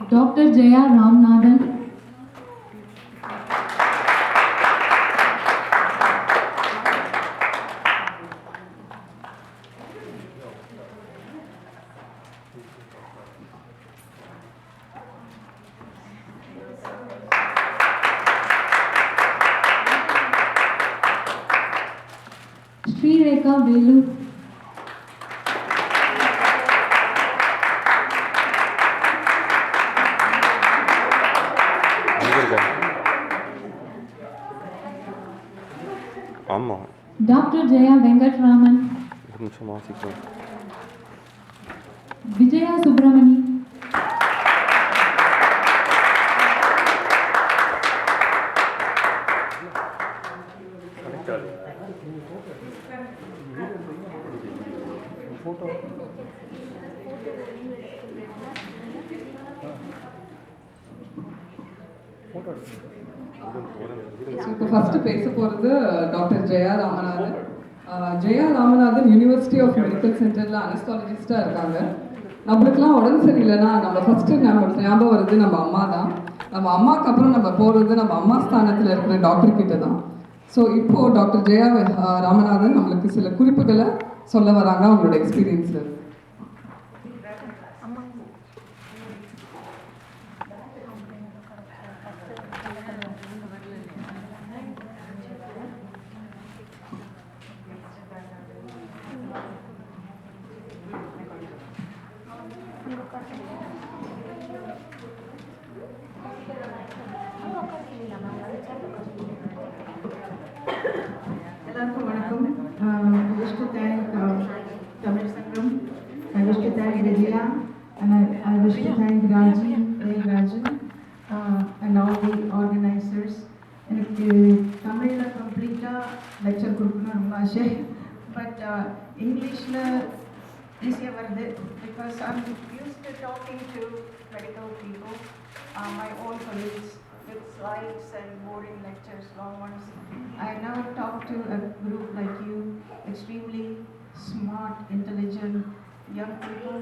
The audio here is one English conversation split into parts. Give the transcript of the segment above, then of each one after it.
Dr. Jaya Ramanathan. Sri Rekha Velu. Dr. Jaya Venkatraman. Vijaya Subramani. இப்போ first பேச போகிறது doctor Jaya Ramanathan. Jaya Ramanathan university of medical சென்டரில் அனஸ்தாலஜிஸ்டாக இருக்காங்க. நம்மளுக்குலாம் உடம்பு சரியில்லைன்னா நம்ம ஃபஸ்ட்டு நமக்கு ஞாபகம் வருது நம்ம அம்மா தான். நம்ம அம்மாவுக்கு அப்புறம் நம்ம போகிறது நம்ம அம்மா ஸ்தானத்தில் இருக்கிற டாக்டர் கிட்ட தான். ஸோ இப்போது டாக்டர் ஜெயா ராமநாதன் நம்மளுக்கு சில குறிப்புகளை சொல்ல வராங்க அவங்களோட எக்ஸ்பீரியன்ஸில். எல்லாருக்கும் வணக்கம். I wish to thank Tamil Sangam. I wish to thank Vijaya, and I wish to thank Raji, Rajan, and all the organizers. எனக்கு தமிழில் கம்ப்ளீட்டாக லெக்சர் கொடுக்கணும் ரொம்ப ஆசை. பட் இங்கிலீஷில் ஈஸியாக வருது. Because I'm used to talking to medical people, my own colleagues, with slides and boring lectures, long ones. I now talk to a group like you, extremely smart, intelligent, young people.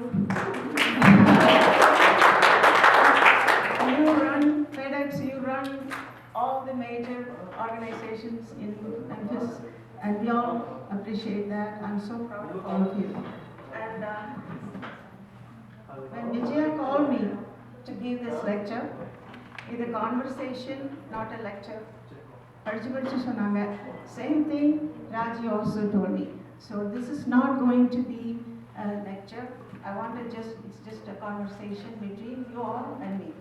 You run FedEx, you run all the major organizations in Memphis, and we all appreciate that. I'm so proud of all of you. And when Vijaya called me to give this lecture, it's a conversation, not a lecture. Same thing Raji also told me. So this is not going to be a lecture. It's just a conversation between you all and me.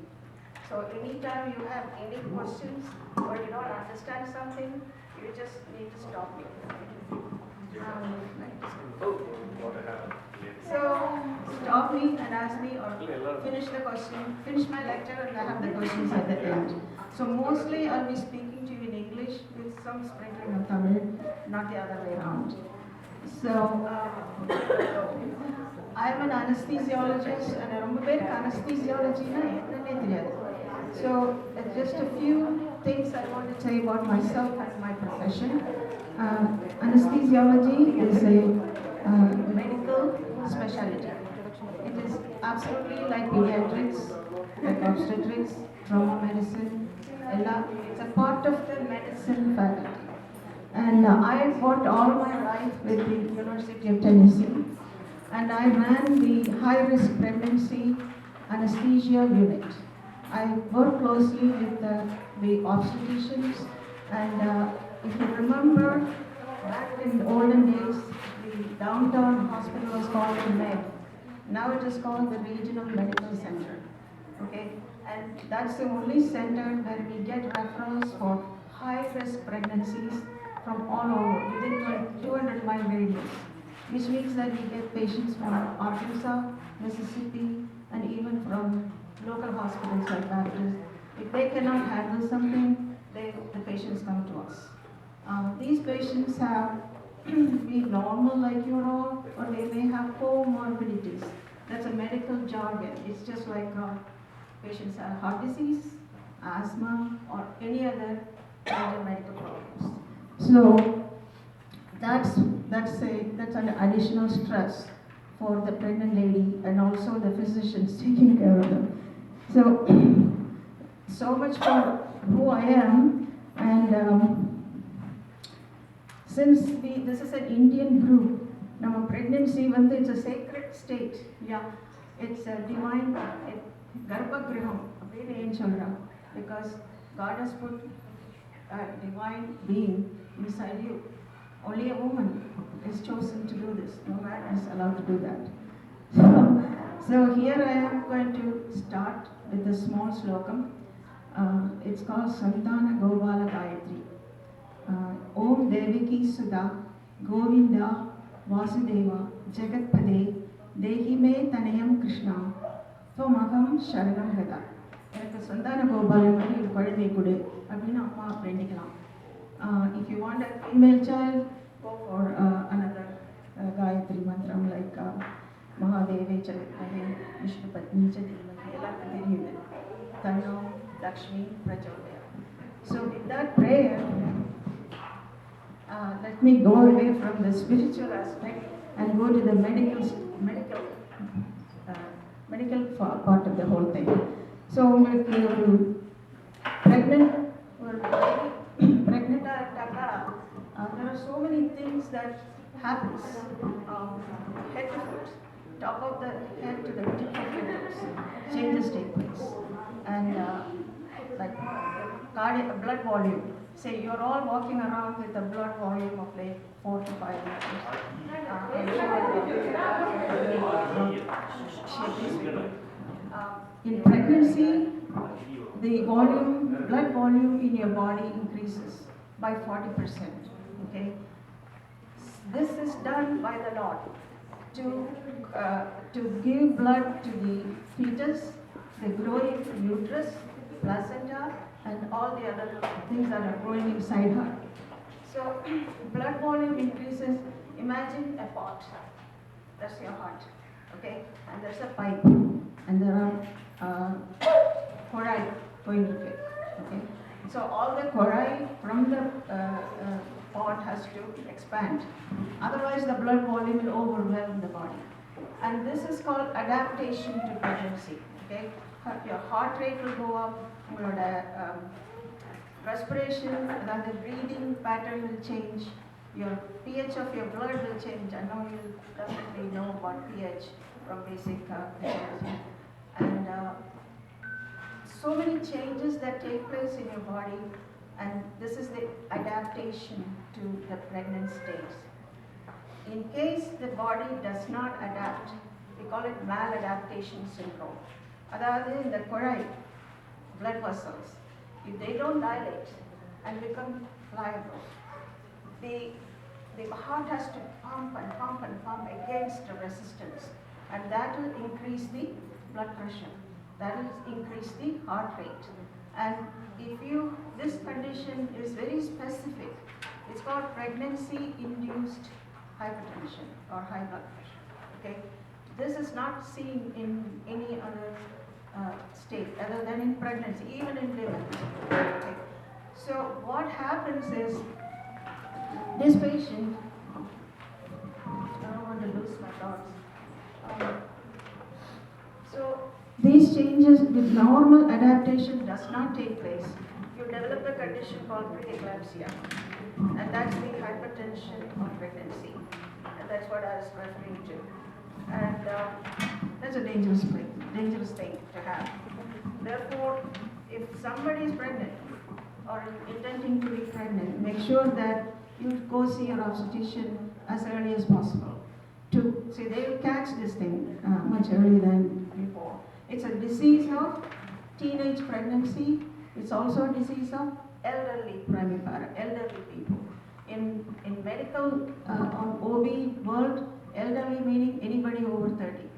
So anytime you have any questions or you don't understand something, you just need to stop me. So stop me and ask me or finish the question, finish my lecture and I have the questions at the end. So mostly I'll be speaking to you in English with some sprinkling of Tamil, not the other way around. So I'm an anesthesiologist and I remember anesthesiology na enna theriyadu. So just a few things I want to say about myself and my profession. Anesthesiology is a medical specialty. It is absolutely like pediatrics, like obstetrics, trauma medicine. It's a part of the medicine faculty. And I worked all my life with the University of Tennessee, and I ran the high-risk pregnancy anesthesia unit. I worked closely with the obstetricians, and if you remember, back in the olden days, the downtown hospital was called the MED. Now it is called the Regional Medical Center. Okay, and that's the only center where we get referrals for high-risk pregnancies from all over, within 200-mile radius, which means that we get patients from Arkansas, Mississippi, and even from local hospitals like Baptist. If they cannot handle something, the patients come to us. These patients have be normal like you all, or they may have comorbidities. That's a medical jargon. It's just like patients have heart disease, asthma, or any other major medical problems. So that's an additional stress for the pregnant lady and also the physicians taking care of them. So, so much for who I am, and since this is an Indian group, now pregnancy, it's a sacred state, yeah, it's a divine, Garbhagriham, because God has put a divine being inside you. Only a woman is chosen to do this. No man is allowed to do that. So here I am going to start with a small slokam. It's called Santana Gobala Gayatri. Om Devaki Sudha Govinda Vasudeva Jagatpade Dehi Me Tanayam Krishna Tvamaham Sharanam Gada. எனக்கு சந்தான கோபாலன் மாதிரி ஒரு குழந்தை கொடு அப்படின்னு அம்மா வேண்டிக்கலாம். If you want a female child, go for another Gayatri mantram like Mahadeve Charitmane Vishnu Patni Chadimaki, எல்லாருக்கும் தெரியுது. Tanno Lakshmi Prachodaya. So with that prayer, let me go away from the spiritual aspect and go to the medical part of the whole thing. So உங்களுக்கு ஒரு pregnant there are so many things that happens head to foot, top of the head to the tip of your toes, changes take place, and like blood volume. Say you're all walking around with a blood volume of like 4 to 5 liters. In pregnancy, the blood volume in your body increases by 40%. Okay, this is done by the Lord to give blood to the fetus, the growing uterus, placenta, and all the other things that are growing inside her. So blood volume increases. Imagine a pot. That's your heart. Okay, and there's a pipe, and there are korai going into it. Okay, so all the korai from the pot has to expand. Otherwise, the blood volume will overwhelm the body. And this is called adaptation to pregnancy. Okay, your heart rate will go up. Your respiration, the breathing pattern will change. Your pH of your blood will change. I know you definitely know about pH from basic physiology. And so many changes that take place in your body, and this is the adaptation to the pregnant stage. In case the body does not adapt, we call it maladaptation syndrome. That is the korai, blood vessels. If they don't dilate and become pliable, the heart has to pump and pump and pump against the resistance, and that will increase the blood pressure. That will increase the heart rate. And this condition is very specific. It's called pregnancy-induced hypertension or high blood pressure. Okay, this is not seen in any other state other than in pregnancy, even in women. Okay. So what happens is this patient, I don't want to lose my thoughts. So these changes, with normal adaptation does not take place. You develop a condition called preeclampsia, and that's the hypertension of pregnancy. And that's what I was referring to. And that's a dangerous thing to have. Therefore, if somebody is pregnant or intending to be pregnant, make sure that you go see your obstetrician as early as possible. They will catch this thing much earlier than before. It's a disease of teenage pregnancy. It's also a disease of elderly people. In medical OB world, elderly meaning anybody over 30.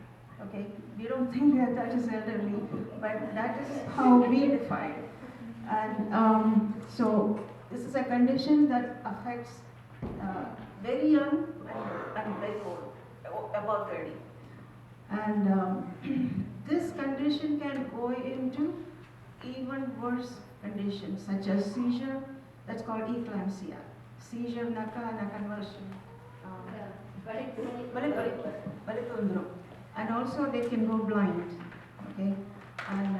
Okay, we don't think that is elderly, but that is how we define. And so this is a condition that affects very young and very old, above 30. And this condition can go into even worse conditions such as seizure. That's called eclampsia. Seizure, convulsion. And also they can go blind. Okay, and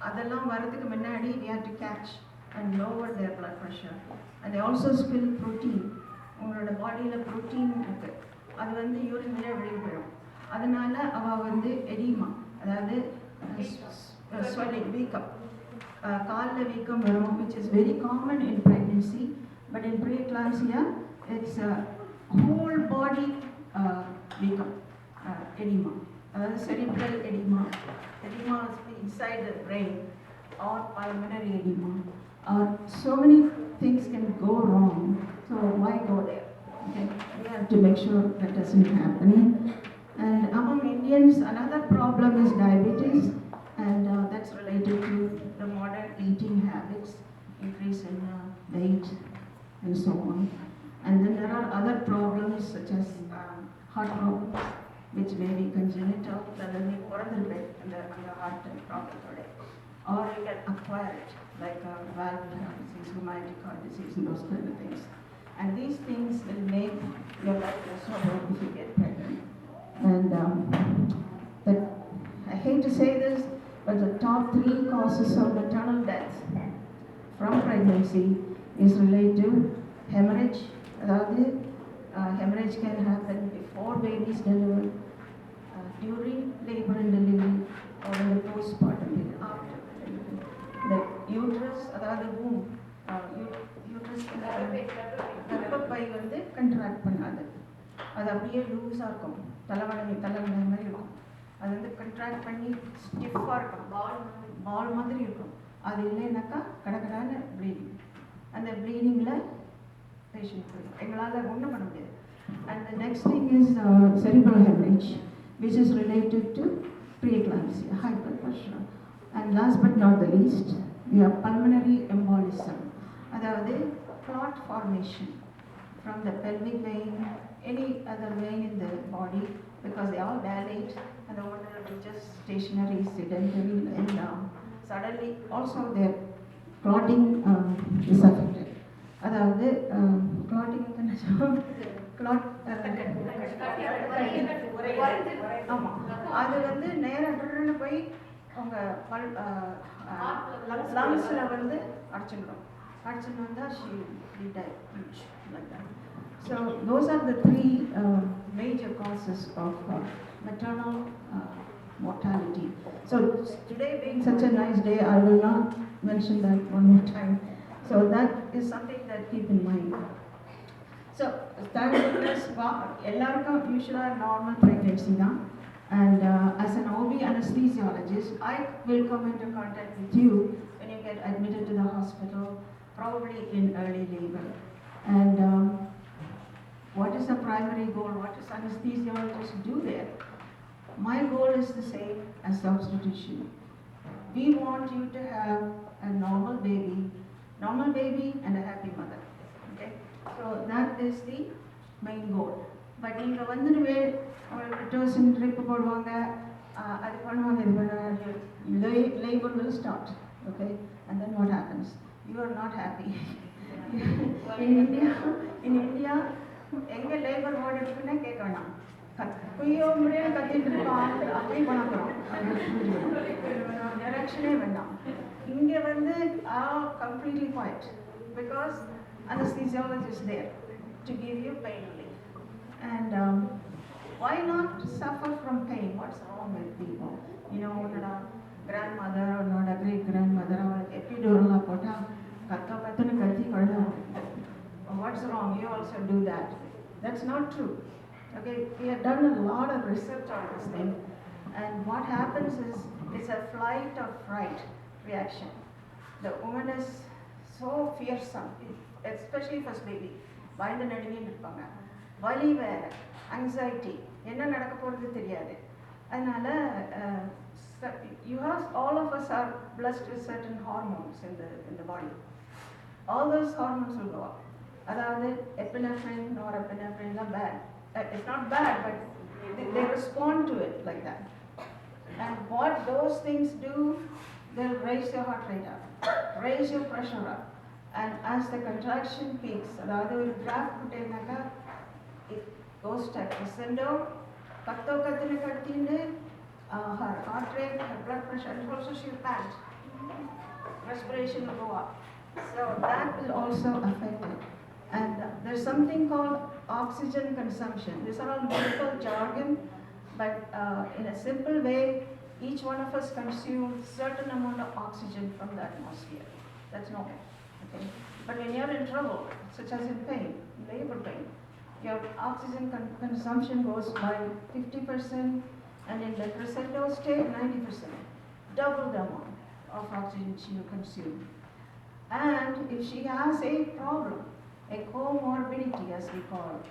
அதெல்லாம் வரதுக்கு முன்னாடி we had to catch and lower their blood pressure, and they also spill protein. உங்களோட பாடியில் protein இருக்குது, அது வந்து urine வழியாக வெளியே போயிடும். அதனால அவள் வந்து எடிமா, அதாவது swelling, வீக்கம், காலில் வீக்கம் வரும், which is very common in pregnancy, but in preeclampsia it's a whole body வீக்கம், edema, அதாவது cerebral edema, edema inside the brain, or pulmonary edema, or so many things can go wrong. So why go there? Okay, we have to make sure that doesn't happen. And among Indians, another problem is diabetes, and that's related to the modern eating habits, increase in weight, and so on. And then there are other problems such as heart problems, which may be congenital, and the heart problem today, or you can acquire it, like valve disease, rheumatic heart disease, and those kind of things. And these things will make your life miserable if you get pregnant. And but I hate to say this, but the top 3 causes of maternal death from pregnancy is related to hemorrhage. Aதாவது hemorrhage can happen before baby is delivered, during labor and delivery, or in the postpartum period, after delivery. The uterus, அதாவது womb, uterus கர்ப்பப்பை வந்து contract பண்ணாது, அது அப்படியே லூஸாக இருக்கும், தலைவணை மாதிரி இருக்கும். அது வந்து கண்ட்ராக்ட் பண்ணி ஸ்டிஃபாக இருக்கும், பால் மாதிரி இருக்கும். அது இல்லைன்னாக்கா கடகடான ப்ளீடிங், அந்த ப்ளீடிங்கில் பேஷண்ட் போயிடும், எங்களால் ஒன்றும் பண்ண முடியாது. And the next thing is cerebral hemorrhage, which is related to preeclampsia, high blood pressure. And last but not the least, we have pulmonary embolism, அதாவது clot formation from the pelvic vein, any other vein in the body, because they all dilate, and the water will just stationary, sedentary, lying down. Suddenly, also their clotting is affected. அதாவது clotting clot ஆமாம், அது வந்து நேரடின்னு போய் அவங்க லங்ஸில் வந்து அடிச்சுடும், அடிச்சுட்டு வந்தால் she die like that. So those are the 3 major causes of maternal mortality. So today being such a nice day, I will not mention that one more time. So that is something that keep in mind. So thank goodness, எல்லாருக்கும் usually normal pregnancy தான். And as an OB anesthesiologist, I will come into contact with you when you get admitted to the hospital, probably in early labor. And what is the primary goal? What does anesthesiologists do there? My goal is the same as obstetrician. We want you to have a normal baby and a happy mother. Okay? So that is the main goal. But இங்கே வந்துடுவே அவங்களுக்கு டோசின் trip போடுவாங்க, அது பண்ணுவாங்க, இது பண்ணுவாங்க, labor will start. Okay? And then what happens? You are not happy. in India எங்கே labour ward இருக்குன்னே கேட்க வேணாம், குய்யோ முறையாக கத்திட்டு இருப்பான், அப்படியே பண்ணாக்கிறோம், டைரக்ஷனே வேண்டாம். இங்கே வந்து completely quiet, because anesthesiologist is there to give you pain relief. And why not suffer from pain? What's wrong with people? You know, உன்னோட grandmother or உன்னோட great grandmother அவளுக்கு எபிடூரலாக போட்டால் கத்துன்னு கத்தி குழந்தை, what's wrong? You also do that. That's not true. Okay, we have done a lot of research on this thing, and what happens is it's a flight or fright reaction. The woman is so fearsome, especially first baby, பயந்து நடுங்கின்னு இருப்பாங்க, வலி வேற, anxiety, என்ன நடக்க போகிறது தெரியாது. அதனால all of us are blessed with certain hormones in the body. All those hormones will go up. அதாவது epinephrine, norepinephrine are bad. It's not bad, but they respond to it like that. And what those things do, they'll raise your heart rate up, raise your pressure up. And as the contraction peaks, அதாவது ஒரு graph போட்டேன்னாக்கா it goes to crescendo, கத்துன்னு கத்தின்னு heart rate, her blood pressure, and also she'll pant. Respiration will go up. So that will also affect it. And there's something called oxygen consumption. These are all medical jargon, but in a simple way, each one of us consumes certain amount of oxygen from the atmosphere. That's normal. Okay? But when you're in trouble, such as in pain, labor pain, your oxygen consumption goes by 50%, and in the crescendo state, 90%. Double the amount of oxygen she will consume. And if she has a problem, a comorbidity as we call it,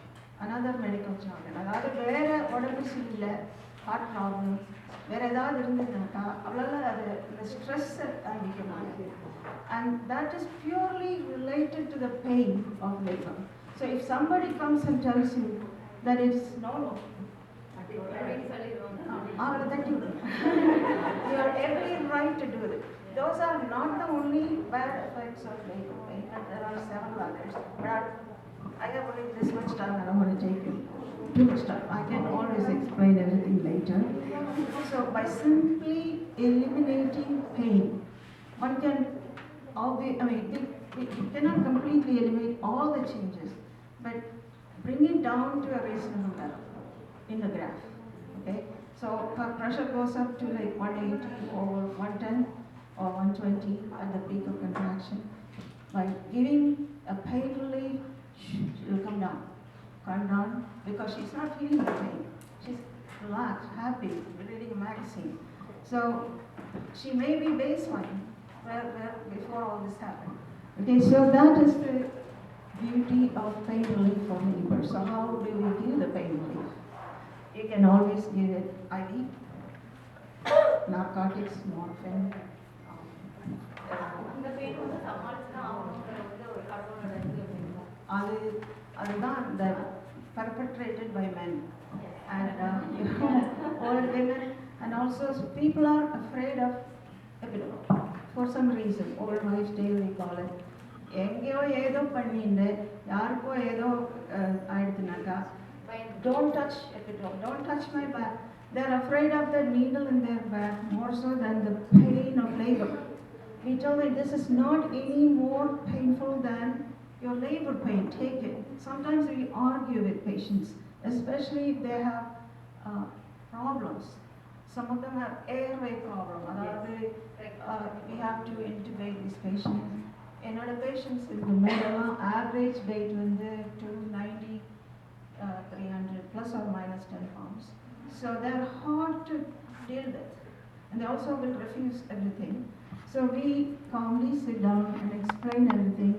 another medical jargon, அதாவது வேற உடம்பு சரியில்லை, heart problem, வேற ஏதாவது இருந்ததுனாக்கா அவளால அது இந்த ஸ்ட்ரெஸ்ஸை தாங்கிக்க முடியாது. And that is purely related to the pain of labor. So if somebody comes and tells you that it's normal, அவளை தட்டி விடுங்க. You have every right to do it. Those are not the only bad effects of labor pain, and there are several others. But I have only this much time, I don't want to take too much time. I can always explain everything later. So by simply eliminating pain, one can, you cannot completely eliminate all the changes, but bring it down to a reasonable level in the graph. Okay, so her pressure goes up to like 180 over 110 or 120 at the peak of contraction. By giving a pain relief, she will come down, because she's not feeling the pain. She's relaxed, happy, reading a magazine. So she may be baseline where before all this happened. Okay, so that is the beauty of pain relief for labor. So how do we give the pain relief? You can always give it IV, narcotics, morphine. அதுதான் the perpetrated by men and old women, and also people are afraid of epidural for some reason. Old wives' tale we call it. எங்கேயோ ஏதோ பண்ணிட்டு யாருக்கோ ஏதோ ஆயிடுதுனாக்கா, don't touch epidural, don't touch my back. They're afraid of the needle in their back more so than the pain of labor. We tell them this is not any more painful than your labor pain, take it. Sometimes we argue with patients, especially if they have problems. Some of them have airway problem. We have to intubate these patients. என்னோட patients in the middle average weight வந்து 290, 300 plus or minus 10 pounds. So they're hard to deal with, and they also will refuse everything. So we calmly sit down and explain everything,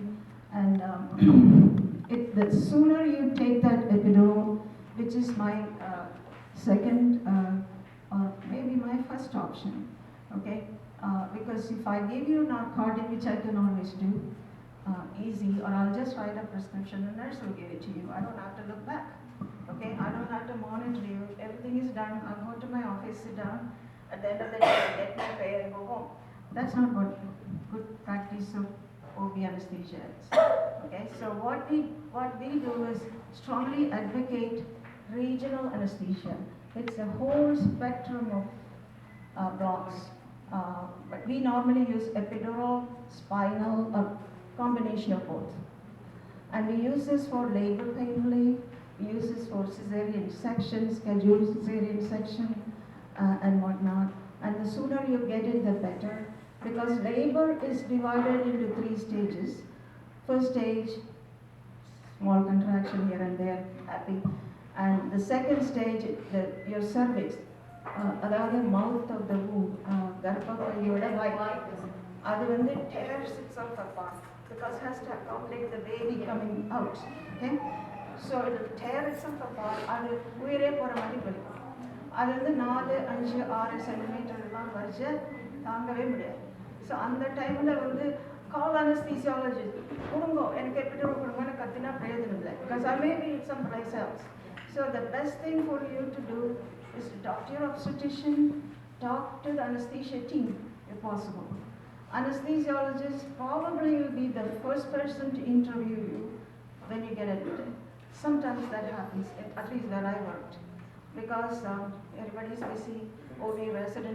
and the sooner you take that epidural, which is my second or maybe my first option, okay? Because if I give you narcotic, which I can always do, easy, or I'll just write a prescription, the nurse will give it to you. I don't have to look back, okay? I don't have to monitor you. Everything is done. I'll go to my office, sit down. At the end of the day, I get my pay and go home. That's not what good practice of OB anesthesia is. Okay, so what we do is strongly advocate regional anesthesia. It's a whole spectrum of blocks, but we normally use epidural, spinal, a combination of both. And we use this for labor pain relief. We use this for cesarean section, scheduled cesarean section, and whatnot. And the sooner you get it, the better. Because labor is divided into 3 stages. First stage, small contraction here and there, happy. And the second stage, your cervix, the mouth of the womb, garpapaiyoda vaai, adu vandu tears itself apart because it has to accommodate the baby coming out. Okay? So it will tear itself apart, adu uyire pora mari valikum. அது வந்து 4, 5, 6 centimetre எல்லாம் வரைச்சு தாங்கவே முடியாது. So அந்த டைமில் வந்து கால் anaesthesiologist கொடுங்கோ எனக்கு எப்பிடுரல் கொடுங்கன்னு கத்தினா பிரயோஜனம் இல்லை, because I may be some place else. So the best thing for you to do is to talk to your obstetrician, talk to the anesthesia team if possible. Anesthesiologist probably will be the first person to interview you when you get admitted. Sometimes that happens, at least where I worked. Because everybody is busy, OB resident